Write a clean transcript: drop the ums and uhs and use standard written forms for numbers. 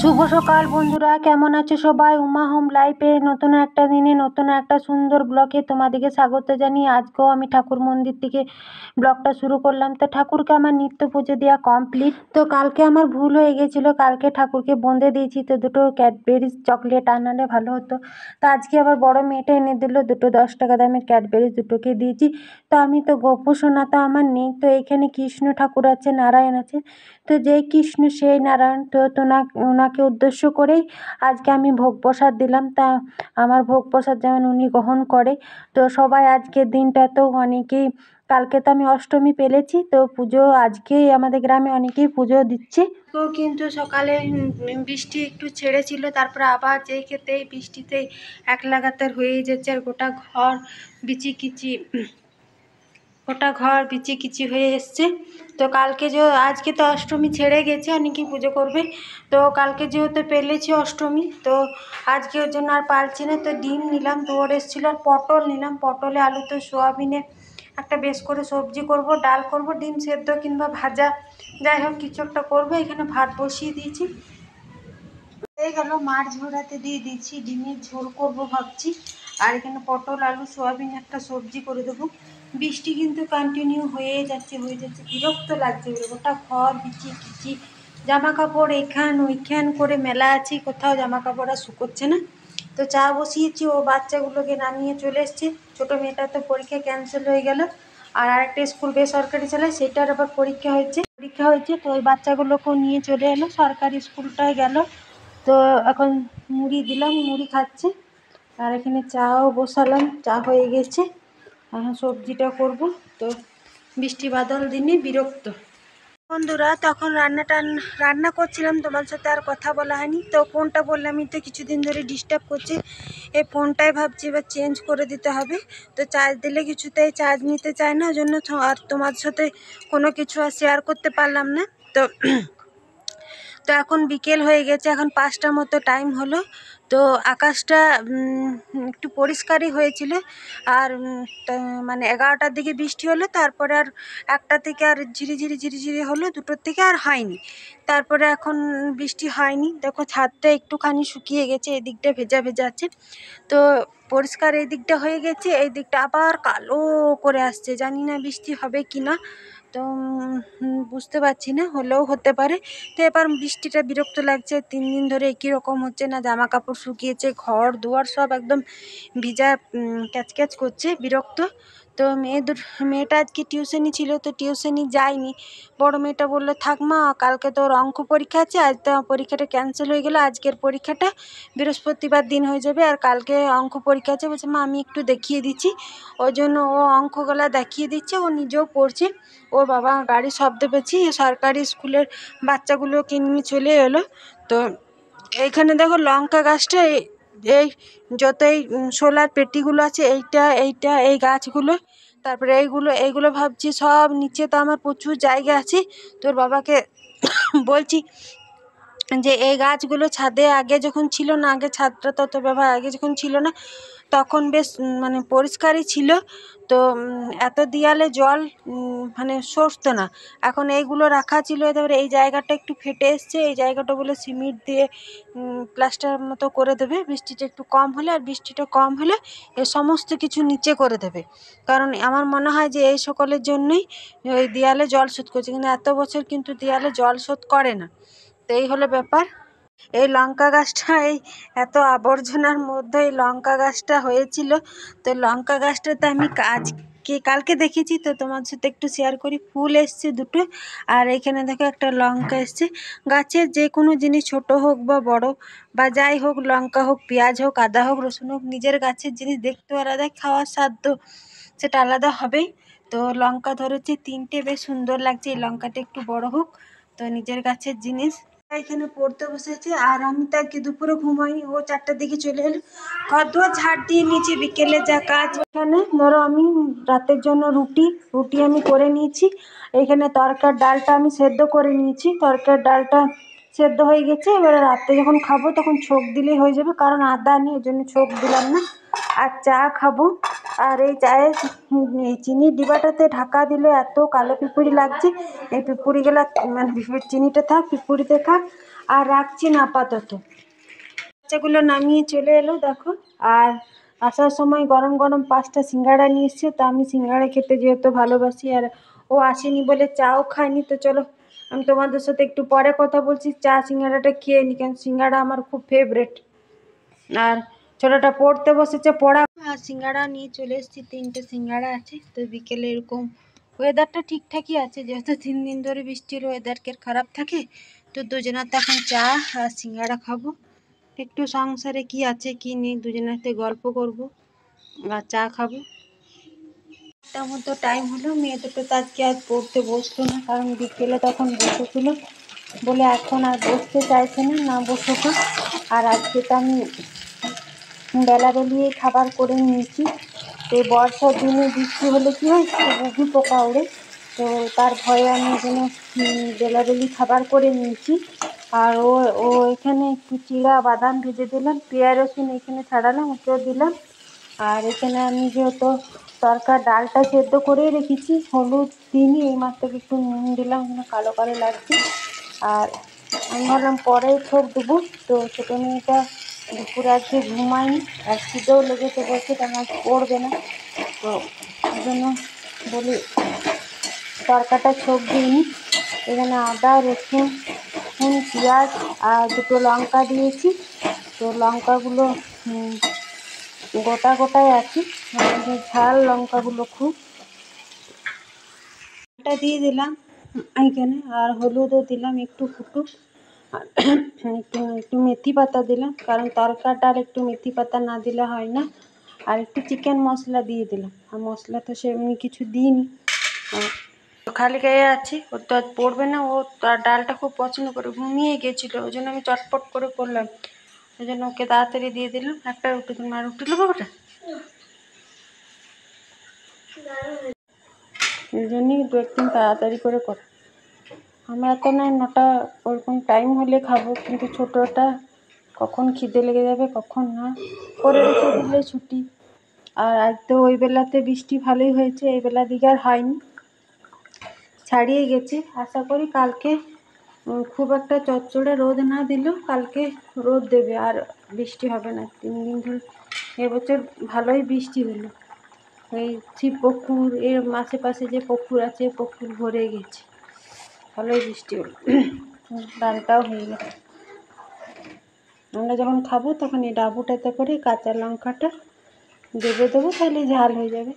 শুভ সকাল বন্ধুরা, কেমন আছো সবাই? উমা হোম লাইফে নতুন একটা দিনে নতুন একটা সুন্দর ব্লগে তোমাদেরকে স্বাগত জানিয়ে আজকেও আমি ঠাকুর মন্দির থেকে ব্লগটা শুরু করলাম। তো ঠাকুরকে আমার নিত্য পুজো দেওয়া কমপ্লিট। তো কালকে আমার ভুল হয়ে গেছিলো, কালকে ঠাকুরকে বন্দে দিয়েছি, তো দুটো ক্যাডবেরিজ চকলেট আনালে ভালো হতো। তো আজকে আবার বড় মেয়েটা এনে দিল দুটো 10 টাকা দামের ক্যাডবেরিজ, দুটোকে দিয়েছি। তো আমি তো গোপু সোনা তো আমার নেই, তো এখানে কৃষ্ণ ঠাকুর আছে, নারায়ণ আছে, তো যেই কৃষ্ণ সেই নারায়ণ, তো ওনাকে উদ্দেশ্য করেই আজকে আমি ভোগ প্রসাদ দিলাম। তা আমার ভোগ প্রসাদ যেমন উনি গ্রহণ করে, তো সবাই আজকের দিনটা তো অনেকেই, কালকে তো আমি অষ্টমী পেলেছি, তো পুজো আজকেই আমাদের গ্রামে অনেকেই পুজো দিচ্ছে। তো কিন্তু সকালে বৃষ্টি একটু ছেড়েছিল, তারপরে আবার যেই খেতেই বৃষ্টিতেই এক লাগাতার হয়ে যাচ্ছে, আর গোটা ঘর বিচিকিচি হয়ে এসছে। তো কালকে আজকে তো অষ্টমী ছেড়ে গেছে, অনেকেই পুজো করবে, তো কালকে যেহেতু পেলেছি অষ্টমী, তো আজকে ওর জন্য আর পারছি না। তো ডিম নিলাম, দুয়ার এসেছিলো, আর পটল নিলাম, পটলে আলু তো সোয়াবিনে একটা বেশ করে সবজি করব, ডাল করব, ডিম সেদ্ধ কিংবা ভাজা, যাই হোক কিছু একটা করবো। এখানে ভাত বসিয়ে দিয়েছি, হয়ে গেল। মাছ ঝোড়াতে দিয়ে দিয়েছি, ডিমের ঝোল করব ভাবছি, আর এখানে পটল আলু সোয়াবিন একটা সবজি করে দেবো। বৃষ্টি কিন্তু কন্টিনিউ হয়ে যাচ্ছে, বিরক্ত লাগছে। গোটা ঘর বিচি জামা কাপড় এখান ওইখান করে মেলা আছে, কোথাও জামা কাপড় আর শুকোচ্ছে না। তো চা বসিয়েছি, ও বাচ্চাগুলোকে নামিয়ে চলে এসছে। ছোটো মেয়েটার তো পরীক্ষা ক্যান্সেল হয়ে গেল, আর আরেকটা স্কুল বেসরকারি চালায়, সেটার আবার পরীক্ষা হয়েছে, তো ওই বাচ্চাগুলোকেও নিয়ে চলে এলো, সরকারি স্কুলটায় গেল। তো এখন মুড়ি দিলাম, মুড়ি খাচ্ছে, আর এখানে চাও বসালাম, চা হয়ে গেছে, এখন সবজিটা করব। তো বৃষ্টি বাদল দিনে বিরক্ত বন্ধুরা। তখন রান্না করছিলাম, তোমার সাথে আর কথা বলা হয়নি। তো ফোনটা বললামই তো কিছুদিন ধরে ডিস্টার্ব করছে, এই ফোনটাই ভাবছি এবার চেঞ্জ করে দিতে হবে। তো চার্জ দিলে কিছুতেই চার্জ নিতে চায় না, ওই জন্য আর তোমার সাথে কোনো কিছু আর শেয়ার করতে পারলাম না। তো এখন বিকেল হয়ে গেছে, এখন 5টার মতো টাইম হলো। তো আকাশটা একটু পরিষ্কারই হয়েছিল, আর মানে 11টার দিকে বৃষ্টি হলো, তারপরে আর 1টা থেকে আর ঝিরিঝিরি হলো, 2টোর থেকে আর হয়নি। তারপরে এখন বৃষ্টি হয়নি, দেখো ছাদটা একটুখানি শুকিয়ে গেছে, এই দিকটা ভেজা ভেজা আছে। তো পরিষ্কার এই দিকটা হয়ে গেছে, এই দিকটা আবার কালো করে আসছে, জানি না বৃষ্টি হবে কি না। তো বুঝতে পারছি না, হলেও হতে পারে। তো এবার বৃষ্টিটা বিরক্ত লাগছে, 3 দিন ধরে একই রকম হচ্ছে, না জামা কাপড় শুকিয়েছে, ঘর দুয়ার সব একদম ভিজা ক্যাচক্যাচ করছে, বিরক্ত। তো মেয়েটা আজকে টিউশনি ছিল, তো টিউশনি যায়নি। বড় মেয়েটা বললো থাক মা, কালকে তোর অঙ্ক পরীক্ষা আছে, আজ তো পরীক্ষাটা ক্যান্সেল হয়ে গেলো, আজকের পরীক্ষাটা বৃহস্পতিবার দিন হয়ে যাবে, আর কালকে অঙ্ক পরীক্ষা আছে। বলছে মা আমি একটু দেখিয়ে দিচ্ছি, ওই জন্য ও অঙ্কগুলা দেখিয়ে দিচ্ছে, ও নিজেও পড়ছে। ওর বাবা গাড়ির শব্দ পেয়েছি, সরকারি স্কুলের বাচ্চাগুলোকে নিয়ে চলে এলো। তো এইখানে দেখো লঙ্কা গাছটা, এই যত এই সোলার পেটিগুলো আছে, এইটা এই গাছগুলো, তারপরে এইগুলো ভাবছি সব নিচে, তো আমার প্রচুর জায়গা আছে। তোর বাবাকে বলছি যে এই গাছগুলো ছাদে আগে যখন ছিল না, আগে ছাদটা তত ব্যবহার, আগে যখন ছিল না তখন বেশ মানে পরিষ্কারই ছিল। তো এত দেয়ালে জল মানে সরতো না। এখন এইগুলো রাখা ছিল, তারপরে এই জায়গাটা একটু ফেটে এসছে, এই জায়গাটা বলে সিমেন্ট দিয়ে প্লাস্টার মতো করে দেবে, বৃষ্টিটা একটু কম হলে, আর বৃষ্টিটা কম হলে এ সমস্ত কিছু নিচে করে দেবে। কারণ আমার মনে হয় যে এই সকলের জন্যই ওই দেয়ালে জল শোধ করছে, কিন্তু এত বছর কিন্তু দেয়ালে জল শোধ করে না। তো এই হলো ব্যাপার। এই লঙ্কা গাছটা, এই এত আবর্জনার মধ্যে এই লঙ্কা গাছটা হয়েছিল। তো লঙ্কা গাছটাতে আমি কালকে দেখেছি, তো তোমার সাথে একটু শেয়ার করি। ফুল এসছে 2টো, আর এখানে দেখো একটা লঙ্কা এসছে। গাছের যে কোনো জিনিস ছোট হোক বা বড় বা যাই হোক, লঙ্কা হোক, পেঁয়াজ হোক, আদা হোক, রসুন হোক, নিজের গাছের জিনিস দেখতেও আলাদা, খাওয়ার স্বাদ তো সেটা আলাদা হবেই। তো লঙ্কা ধরেছে 3টে, বেশ সুন্দর লাগছে। এই লঙ্কাটা একটু বড় হোক, তো নিজের গাছের জিনিস। এখানে পড়তে বসেছে, আর আমি তাকে দুপুরে ঘুমাইনি, ও 4টার দিকে চলে এলো। ঘর দুয়ার ঝাড় দিয়ে নিচে, বিকেলে যা কাজ। এখানে ধরো আমি রাতের জন্য রুটি আমি করে নিয়েছি। এখানে তরকার ডালটা আমি সেদ্ধ করে নিয়েছি, তরকার ডালটা সেদ্ধ হয়ে গেছে। এবারে রাতে যখন খাবো তখন ছোঁক দিলেই হয়ে যাবে, কারণ আদা নেই ওই জন্য ছোঁক দিলাম না। আর চা খাবো। আর এই চায়ের এই চিনির ডিবাটাতে ঢাকা দিলে এত কালো পিঁপুড়ি লাগছে, এই পিঁপুড়িগুলা মানে চিনিটা থাক, পিঁপুড়িতে থাক। আর রাখছি না আপাতত। বাচ্চাগুলো নামিয়ে চলে এলো দেখো। আর আসার সময় গরম গরম 5টা সিঙ্গাড়া নিয়ে এসছে, তো আমি সিঙ্গাড়া খেতে যেহেতু ভালোবাসি, আর ও আসেনি বলে চাও খায়নি। তো চলো আমি তোমাদের সাথে একটু পরে কথা বলছি, চা সিঙ্গাড়াটা খেয়ে নি, কারণ সিঙ্গাড়া আমার খুব ফেভারেট। আর ছোটোটা পড়তে বসেছে, পড়া আর সিঙ্গাড়া নিয়ে চলে এসেছি, 3টে সিঙ্গাড়া আছে। তো বিকেলে এরকম ওয়েদারটা ঠিকঠাকই আছে, যেহেতু 3 দিন ধরে বৃষ্টির ওয়েদারকে খারাপ থাকে। তো দুজনাতে এখন চা আর সিঙ্গাড়া খাবো, একটু সংসারে কি আছে কি নেই দুজনাতে গল্প করব আর চা খাবো। তার মতো টাইম হলো, মেয়ে দুটো তো আজকে আর পড়তে বসলো না, কারণ বিকেলে তখন বসেছিল বলে এখন আর বসতে চাইছে না, না বসুক। আর আজকে তো আমি বেলাবেলিয়ে খাবার করে নিয়েছি। তো বর্ষার দিনে বৃষ্টি হলে কি হয়, ঘুঘু পোকা ওড়ে, তো তার ভয়ে আমি এখানে বেলাবেলি খাবার করে নিয়েছি। আর ও এখানে একটু চিড়া বাদাম ভেজে দিলাম, পেঁয়াজ রসুন এখানে ছাড়ালাম, ওকেও দিলাম। আর এখানে আমি যেহেতু তরকার ডালটা সেদ্ধ করে রেখেছি, হলুদ দিইনি, এই মাত্র একটু নুন দিলাম, এখানে কালো কালো লাগছে। আর আমি ভাবলাম পরে ছোপ দেবো। তো ছোটো মেয়েটা দুপুরে আজকে ঘুমায়নি, আর খিদেও লেগেছে বলছে, কারণ আজ পড়বে না। তো ওই জন্য বলি তরকাটা ছোপ দিইনি। এখানে আদা রসুন পেঁয়াজ আর 2টো লঙ্কা দিয়েছি। তো লঙ্কাগুলো গোটা গোটাই আছে, মানে ঝাল লঙ্কাগুলো খুব। এটা দিয়ে দিলাম এইখানে, আর হলুদও দিলাম একটু ফুটুক। আর একটু মেথি পাতা দিলাম, কারণ তরকাটা আর একটু মেথি পাতা না দিলে হয় না। আর একটু চিকেন মশলা দিয়ে দিলাম, আর মশলা তো সেমনি কিছু দিইনি, খালি গায়ে আছে। ও তো আজ পড়বে না, ও ডালটা খুব পছন্দ করে, ঘুমিয়ে গেছিলো, ওই জন্য আমি চটপট করে করলাম। ওই জন্য ওকে তাড়াতাড়ি দিয়ে দিলাম। একটা রুটি, তুমি আর রুটি নেবো ওটা, এই জন্যই 2-1 দিন তাড়াতাড়ি করে করা। আমরা তো না 9টা ওরকম টাইম হলে খাবো, কিন্তু ছোটোটা কখন খিদে লেগে যাবে কখন না, করে রেখে দিলে ছুটি। আর আজ তো ওই বেলাতে বৃষ্টি ভালোই হয়েছে, এই বেলা দিকে আর হয়নি, ছাড়িয়ে গেছে। আশা করি কালকে খুব একটা চচ্চড়ে রোদ না দিলেও কালকে রোদ দেবে, আর বৃষ্টি হবে না। 3 দিন ধরে এবছর ভালোই বৃষ্টি হলো। এই শিব পুকুর এর আশেপাশে যে পুকুর আছে, পুকুর ভরে গেছে, ভালোই বৃষ্টি হলো। ডালটাও হয়ে গেছে। আমরা যখন খাবো তখন এই ডাবুটাতে করে কাঁচা লঙ্কাটা দেবো, তাহলে ঝাল হয়ে যাবে।